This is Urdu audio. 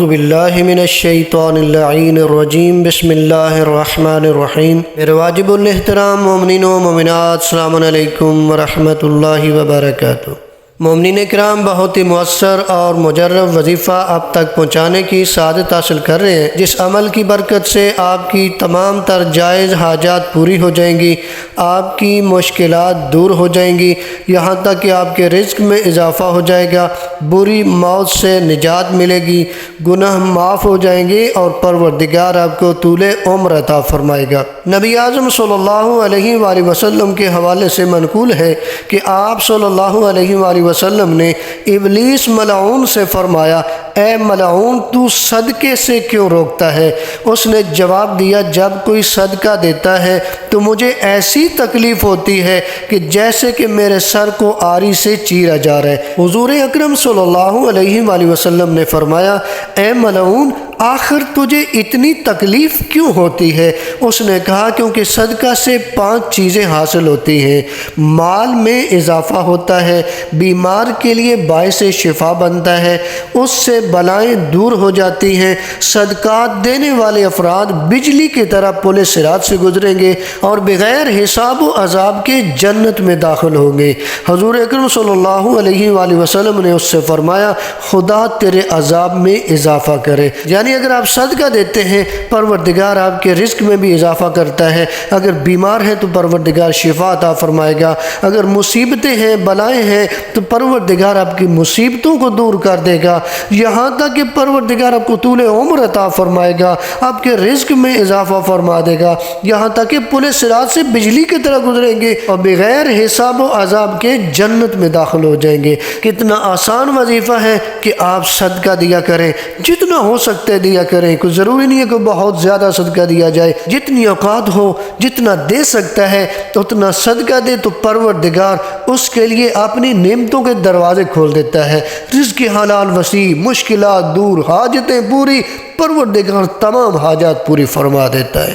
اعوذ باللہ من الشیطان اللعین الرجیم بسم اللہ الرحمن الرحیم۔ میرے واجب الاحترام مومنین و مومنات، السلام علیکم ورحمۃ اللہ وبرکاتہ۔ مومنین اکرام، بہت ہی مؤثر اور مجرب وظیفہ آپ تک پہنچانے کی سعادت حاصل کر رہے ہیں، جس عمل کی برکت سے آپ کی تمام تر جائز حاجات پوری ہو جائیں گی، آپ کی مشکلات دور ہو جائیں گی، یہاں تک کہ آپ کے رزق میں اضافہ ہو جائے گا، بری موت سے نجات ملے گی، گناہ معاف ہو جائیں گے اور پروردگار آپ کو طول عمر عطا فرمائے گا۔ نبی اعظم صلی اللہ علیہ وآلہ وسلم کے حوالے سے منقول ہے کہ آپ صلی اللہ علیہ وآلہ وسلم نے ابلیس ملعون سے فرمایا، اے ملعون، تو صدقے سے کیوں روکتا ہے؟ اس نے جواب دیا، جب کوئی صدقہ دیتا ہے تو مجھے ایسی تکلیف ہوتی ہے کہ جیسے کہ میرے سر کو آری سے چیرا جا رہا ہے۔ حضور اکرم صلی اللہ علیہ وآلہ وسلم نے فرمایا، اے ملعون، آخر تجھے اتنی تکلیف کیوں ہوتی ہے؟ اس نے کہا، کیونکہ صدقہ سے 5 چیزیں حاصل ہوتی ہیں۔ مال میں اضافہ ہوتا ہے، بیمار کے لیے باعث شفا بنتا ہے، اس سے بلائیں دور ہو جاتی ہیں، صدقات دینے والے افراد بجلی کی طرح پل صراط سے گزریں گے اور بغیر حساب و عذاب کے جنت میں داخل ہوں گے۔ حضور اکرم صلی اللہ علیہ وآلہ وسلم نے اس سے فرمایا، خدا تیرے عذاب میں اضافہ کرے۔ یعنی اگر آپ صدقہ دیتے ہیں، پروردگار آپ کے رزق میں بھی اضافہ کرتا ہے، اگر بیمار ہیں تو پروردگار شفا عطا فرمائے گا، اگر مصیبتیں ہیں، بلائیں ہیں تو پروردگار آپ کی مصیبتوں کو دور کر دے گا، یہاں تک کہ پروردگار آپ کو طول عمر عطا فرمائے گا، آپ کے رزق میں اضافہ فرما دے گا، یہاں تک کہ پل صراط سے بجلی کی طرح گزریں گے اور بغیر حساب و عذاب کے جنت میں داخل ہو جائیں گے۔ کتنا آسان وظیفہ ہے کہ آپ صدقہ دیا کریں، جتنا ہو سکتا ہے دیا کریں، کوئی ضروری نہیں ہے کہ بہت زیادہ صدقہ دیا جائے، جتنی اوقات ہو، جتنا دے سکتا ہے اتنا صدقہ دے تو پروردگار اس کے لیے اپنی نعمتوں کے دروازے کھول دیتا ہے، رزق حلال وسیع، مشکلات دور، حاجتیں پوری، پروردگار تمام حاجات پوری فرما دیتا ہے۔